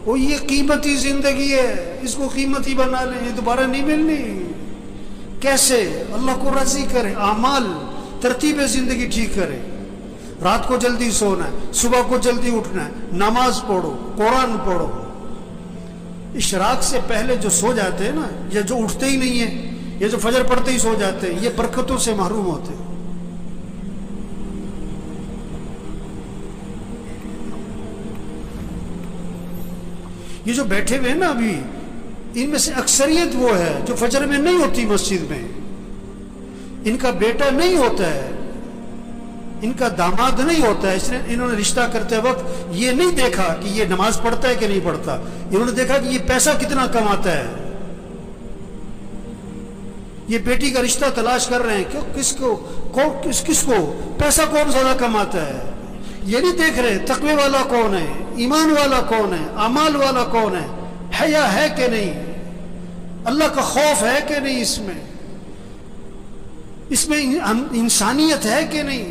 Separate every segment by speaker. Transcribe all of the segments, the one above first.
Speaker 1: وہ یہ قیمتی زندگی ہے، اس کو قیمتی بنا لیں، یہ دوبارہ نہیں ملنی۔ کیسے؟ اللہ کو راضی کرے، اعمال، ترتیب زندگی ٹھیک کرے۔ رات کو جلدی سونا ہے، صبح کو جلدی اٹھنا ہے، نماز پڑھو، قرآن پڑھو۔ اشراق سے پہلے جو سو جاتے ہیں نا، یا جو اٹھتے ہی نہیں ہیں، یہ جو فجر پڑھتے ہی سو جاتے ہیں، یہ برکتوں سے محروم ہوتے ہیں۔ یہ جو بیٹھے ہوئے ہیں نا ابھی، ان میں سے اکثریت وہ ہے جو فجر میں نہیں ہوتی مسجد میں، ان کا بیٹا نہیں ہوتا ہے، ان کا داماد نہیں ہوتا ہے، اس نے انہوں نے رشتہ کرتے وقت یہ نہیں دیکھا کہ یہ نماز پڑھتا ہے کہ نہیں پڑھتا، انہوں نے دیکھا کہ یہ پیسہ کتنا کماتا ہے۔ یہ بیٹی کا رشتہ تلاش کر رہے ہیں کہ کس کو پیسہ کون زیادہ کماتا ہے، یہ نہیں دیکھ رہے تقوی والا کون ہے، ایمان والا کون ہے، اعمال والا کون ہے، حیا ہے کہ نہیں، اللہ کا خوف ہے کہ نہیں، اس میں انسانیت ہے کہ نہیں۔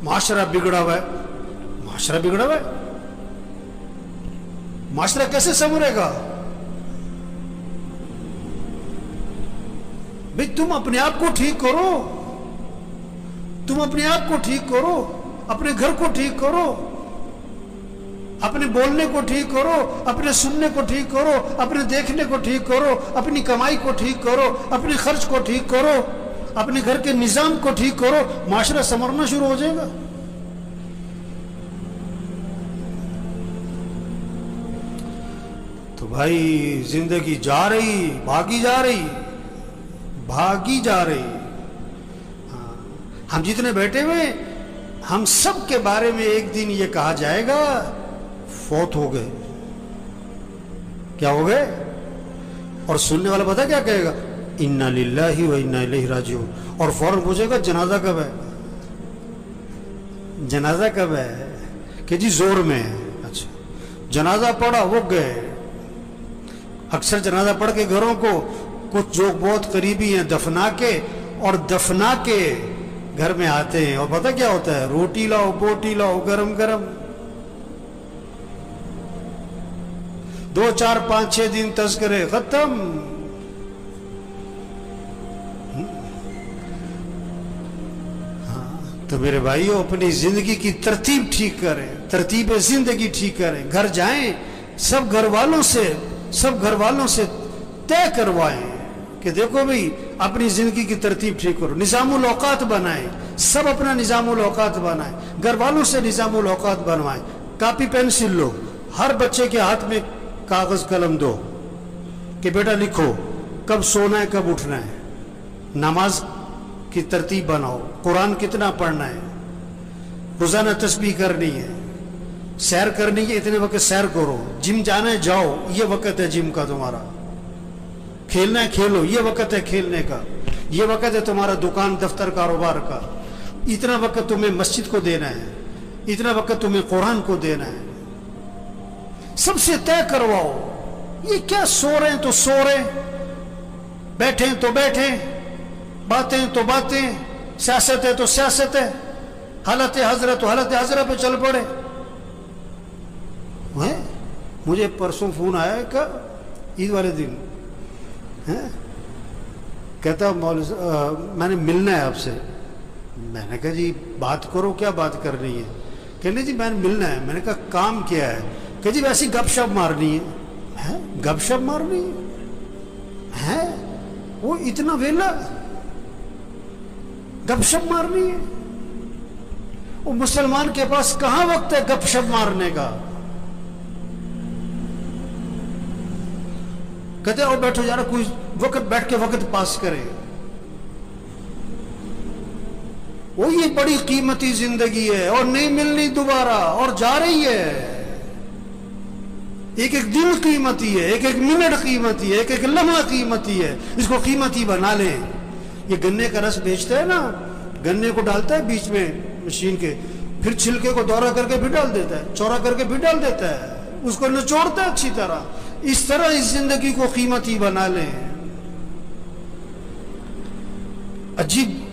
Speaker 1: معاشرہ بگڑا ہوا ہے، معاشرہ بگڑا ہوا ہے، معاشرہ کیسے سنورے گا؟ بھئی تم اپنے آپ کو ٹھیک کرو، تم اپنے آپ کو ٹھیک کرو، اپنے گھر کو ٹھیک کرو، اپنے بولنے کو ٹھیک کرو، اپنے سننے کو ٹھیک کرو، اپنے دیکھنے کو ٹھیک کرو، اپنی کمائی کو ٹھیک کرو، اپنے خرچ کو ٹھیک کرو، اپنے گھر کے نظام کو ٹھیک کرو، معاشرہ سنورنا شروع ہو جائے گا۔ تو بھائی زندگی جا رہی، بھاگی جا رہی، بھاگی جا رہی۔ ہم جتنے بیٹھے ہوئے، ہم سب کے بارے میں ایک دن یہ کہا جائے گا فوت ہو گئے۔ کیا ہو گئے؟ اور سننے والا پتہ کیا کہے گا؟ انا للہ و انا الیہ راجعون، اور فوراً پوچھے گا جنازہ کب ہے، جنازہ کب ہے، کہ جی زور میں ہے۔ اچھا، جنازہ پڑھا، وہ گئے۔ اکثر جنازہ پڑھ کے گھروں کو کچھ جو بہت قریبی ہیں دفنا کے، اور دفنا کے گھر میں آتے ہیں، اور پتہ کیا ہوتا ہے؟ روٹی لاؤ، بوٹی لاؤ، گرم گرم، 2 4 5 6 دن تذکرے ختم۔ تو میرے بھائیو، اپنی زندگی کی ترتیب ٹھیک کریں، ترتیب زندگی ٹھیک کریں۔ گھر جائیں، سب گھر والوں سے طے کروائیں کہ دیکھو بھئی اپنی زندگی کی ترتیب ٹھیک کرو، نظام الاوقات بنائیں، سب اپنا نظام الاوقات بنائیں، گھر والوں سے نظام الاوقات بنوائیں۔ کاپی پینسل لو، ہر بچے کے ہاتھ میں کاغذ قلم دو کہ بیٹا لکھو کب سونا ہے، کب اٹھنا ہے، نماز کی ترتیب بناؤ، قرآن کتنا پڑھنا ہے، روزانہ تسبیح کرنی ہے، سیر کرنی ہے، اتنے وقت سیر کرو، جم جانا ہے جاؤ، یہ وقت ہے جم کا تمہارا، کھیلنا ہے کھیلو، یہ وقت ہے کھیلنے کا، یہ وقت ہے تمہارا دکان دفتر کاروبار کا، اتنا وقت تمہیں مسجد کو دینا ہے، اتنا وقت تمہیں قرآن کو دینا ہے۔ سب سے طے کرواؤ۔ یہ کیا سو رہے ہیں تو سو رہے، بیٹھیں تو بیٹھیں، باتیں تو باتیں، سیاست ہے تو سیاست ہے، حالت حضرت تو حالت حضرت پہ چل پڑے۔ مجھے پرسوں فون آیا کہ عید والے دن کہتا میں نے ملنا ہے آپ سے۔ میں نے کہا جی بات کرو، کیا بات کرنی ہے؟ کہنے جی میں نے ملنا ہے۔ میں نے کہا کام کیا ہے؟ کہ جی ویسی گپ شپ مارنی ہے۔ گپ شپ مارنی ہے؟ وہ اتنا ویلا گپ شپ مارنی ہے؟ وہ مسلمان کے پاس کہاں وقت ہے گپ شپ مارنے کا؟ کہتے ہیں بیٹھو یار، کوئی وقت بیٹھ کے وقت پاس کرے۔ وہ یہ بڑی قیمتی زندگی ہے اور نہیں ملنی دوبارہ، اور جا رہی ہے۔ ایک ایک دن قیمتی ہے، ایک ایک منٹ قیمتی ہے، ایک ایک لمحہ قیمتی ہے۔ اس کو قیمتی بنا لیں۔ یہ گنے کا رس بیچتا ہے نا، گنے کو ڈالتا ہے بیچ میں مشین کے، پھر چھلکے کو دورہ کر کے پھر ڈال دیتا ہے، چورا کر کے پھر ڈال دیتا ہے، اس کو نچوڑتا ہے اچھی طرح۔ اس طرح اس زندگی کو قیمتی بنا لیں۔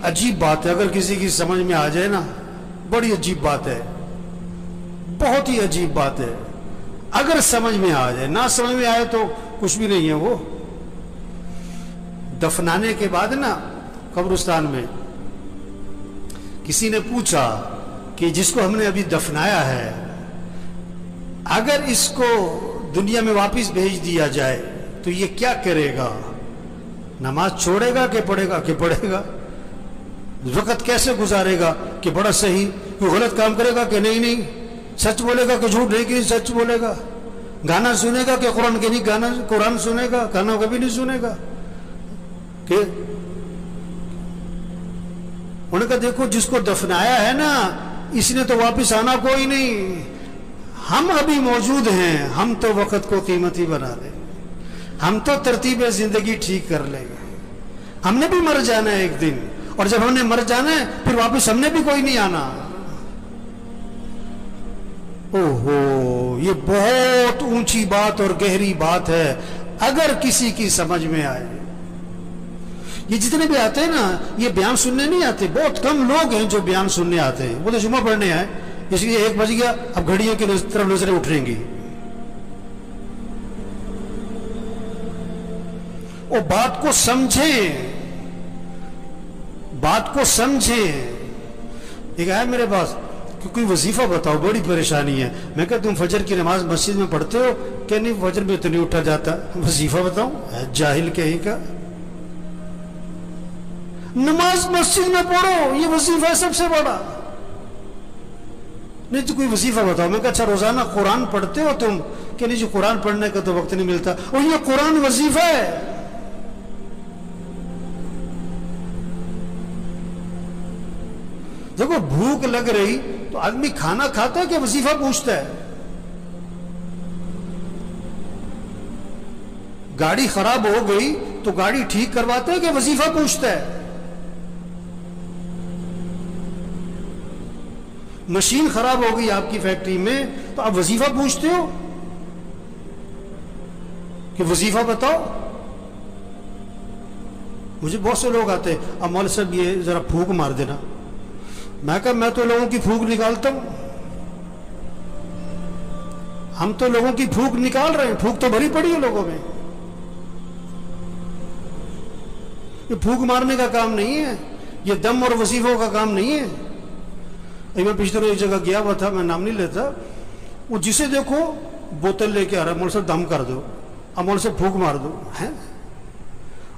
Speaker 1: عجیب بات ہے، اگر کسی کی سمجھ میں آ جائے نا، بڑی عجیب بات ہے، بہت ہی عجیب بات ہے۔ اگر سمجھ میں آ جائے، نہ سمجھ میں آئے تو کچھ بھی نہیں ہے. وہ دفنانے کے بعد نا قبرستان میں کسی نے پوچھا کہ جس کو ہم نے ابھی دفنایا ہے اگر اس کو دنیا میں واپس بھیج دیا جائے تو یہ کیا کرے گا؟ نماز چھوڑے گا کہ پڑھے گا؟ کہ پڑھے گا. وقت کیسے گزارے گا کہ بڑا صحیح؟ کوئی غلط کام کرے گا کہ نہیں؟ سچ بولے گا کہ جھوٹ؟ نہیں کہ سچ بولے گا. گانا سنے گا کہ قرآن کے نہیں؟ گانا قرآن سنے گا، گانا کبھی نہیں سنے گا. کہ انہوں نے کہا دیکھو جس کو دفنایا ہے نا اس نے تو واپس آنا کوئی نہیں. ہم ابھی موجود ہیں، ہم تو وقت کو قیمتی بنا لیں، ہم تو ترتیب زندگی ٹھیک کر لیں گے. ہم نے بھی مر جانا ہے ایک دن، اور جب ہم نے مر جانا ہے پھر واپس ہم نے بھی کوئی نہیں آنا. اوہو، یہ بہت اونچی بات اور گہری بات ہے اگر کسی کی سمجھ میں آئے. یہ جتنے بھی آتے ہیں نا یہ بیان سننے نہیں آتے. بہت کم لوگ ہیں جو بیان سننے آتے ہیں. وہ تو جمعہ پڑھنے آئے، اس لیے 1 بج گیا، اب گھڑیوں کی طرف نظریں اٹھ رہیں گی. وہ بات کو سمجھیں، بات کو سمجھیں. ایک آیا میرے پاس کہ کوئی وظیفہ بتاؤ، بڑی پریشانی ہے. میں کہا تم فجر کی نماز مسجد میں پڑھتے ہو؟ کہ نہیں فجر میں تو نہیں اٹھا جاتا. وظیفہ بتاؤں؟ جاہل کہیں کا. نماز مسجد میں پڑھو، یہ وظیفہ ہے سب سے بڑا. نہیں تو کوئی وظیفہ بتاؤ. میں کہا اچھا روزانہ قرآن پڑھتے ہو تم؟ کہ نہیں جی قرآن پڑھنے کا تو وقت نہیں ملتا. اور یہ قرآن وظیفہ ہے. دیکھو بھوک لگ رہی تو آدمی کھانا کھاتا ہے کہ وظیفہ پوچھتا ہے؟ گاڑی خراب ہو گئی تو گاڑی ٹھیک کرواتا ہے کہ وظیفہ پوچھتا ہے؟ مشین خراب ہو گئی آپ کی فیکٹری میں تو آپ وظیفہ پوچھتے ہو کہ وظیفہ بتاؤ؟ مجھے بہت سے لوگ آتے ہیں، اب مولوی صاحب یہ ذرا پھونک مار دینا. میں کہا میں تو لوگوں کی پھونک نکالتا ہوں. ہم تو لوگوں کی پھونک نکال رہے ہیں. پھونک تو بھری پڑی ہے لوگوں میں. یہ پھونک مارنے کا کام نہیں ہے، یہ دم اور وظیفوں کا کام نہیں ہے. میں پچھلے روز ایک جگہ گیا ہوا تھا، میں نام نہیں لیتا. وہ جسے دیکھو بوتل لے کے آ رہا ہے، مولوی صاحب دم کر دو، اب مولوی صاحب پھونک مار دو.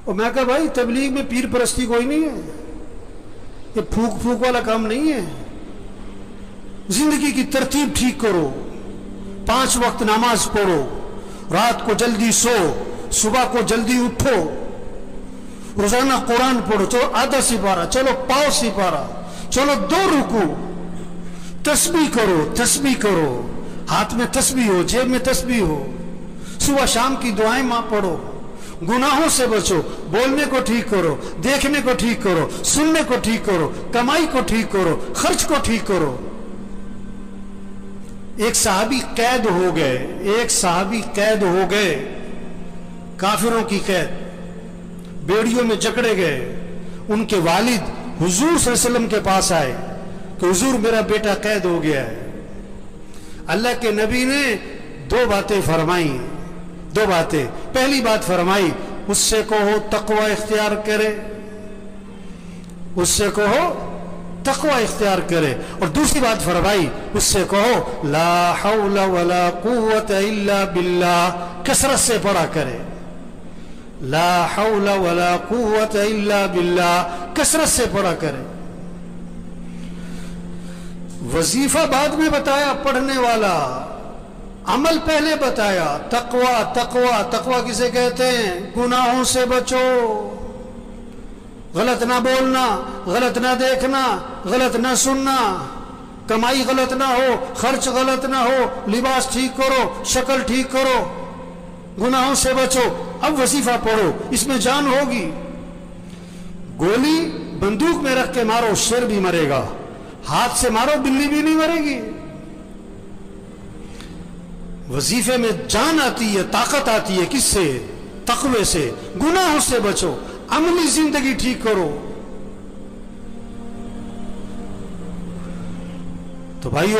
Speaker 1: اور میں کہا بھائی تبلیغ میں پیر پرستی کوئی نہیں ہے، یہ پھونک والا کام نہیں ہے. زندگی کی ترتیب ٹھیک کرو، 5 وقت نماز پڑھو، رات کو جلدی سو، صبح کو جلدی اٹھو، روزانہ قرآن پڑھو. چلو آدھا سپارہ، چلو پاؤ سپارہ، چلو 2 رکوع. تسبیح کرو، تسبیح کرو، ہاتھ میں تسبیح ہو، جیب میں تسبیح ہو. صبح شام کی دعائیں ماں پڑھو. گناہوں سے بچو، بولنے کو ٹھیک کرو، دیکھنے کو ٹھیک کرو، سننے کو ٹھیک کرو، کمائی کو ٹھیک کرو، خرچ کو ٹھیک کرو. ایک صحابی قید ہو گئے، ایک صحابی قید ہو گئے، کافروں کی قید، بیڑیوں میں جکڑے گئے. ان کے والد حضور صلی اللہ علیہ وسلم کے پاس آئے کہ حضور میرا بیٹا قید ہو گیا ہے. اللہ کے نبی نے 2 باتیں فرمائی، 2 باتیں. پہلی بات فرمائی اس سے کہو تقوی اختیار کرے، اس سے کہو تقوی اختیار کرے. اور دوسری بات فرمائی اس سے کہو لا حول ولا قوت الا باللہ، کثرت سے پڑھا کرے. لا حول ولا قوت الا باللہ، کثرت سے پڑھا کرے. وظیفہ بعد میں بتایا پڑھنے والا، عمل پہلے بتایا. تقوی تقوی تقوی کسے کہتے ہیں؟ گناہوں سے بچو، غلط نہ بولنا، غلط نہ دیکھنا، غلط نہ سننا، کمائی غلط نہ ہو، خرچ غلط نہ ہو، لباس ٹھیک کرو، شکل ٹھیک کرو، گناہوں سے بچو. اب وظیفہ پڑھو، اس میں جان ہوگی. گولی بندوق میں رکھ کے مارو شیر بھی مرے گا، ہاتھ سے مارو بلی بھی نہیں مرے گی. وظیفے میں جان آتی ہے، طاقت آتی ہے. کس سے؟ تقوی سے. گناہوں سے بچو، عملی زندگی ٹھیک کرو. تو بھائیو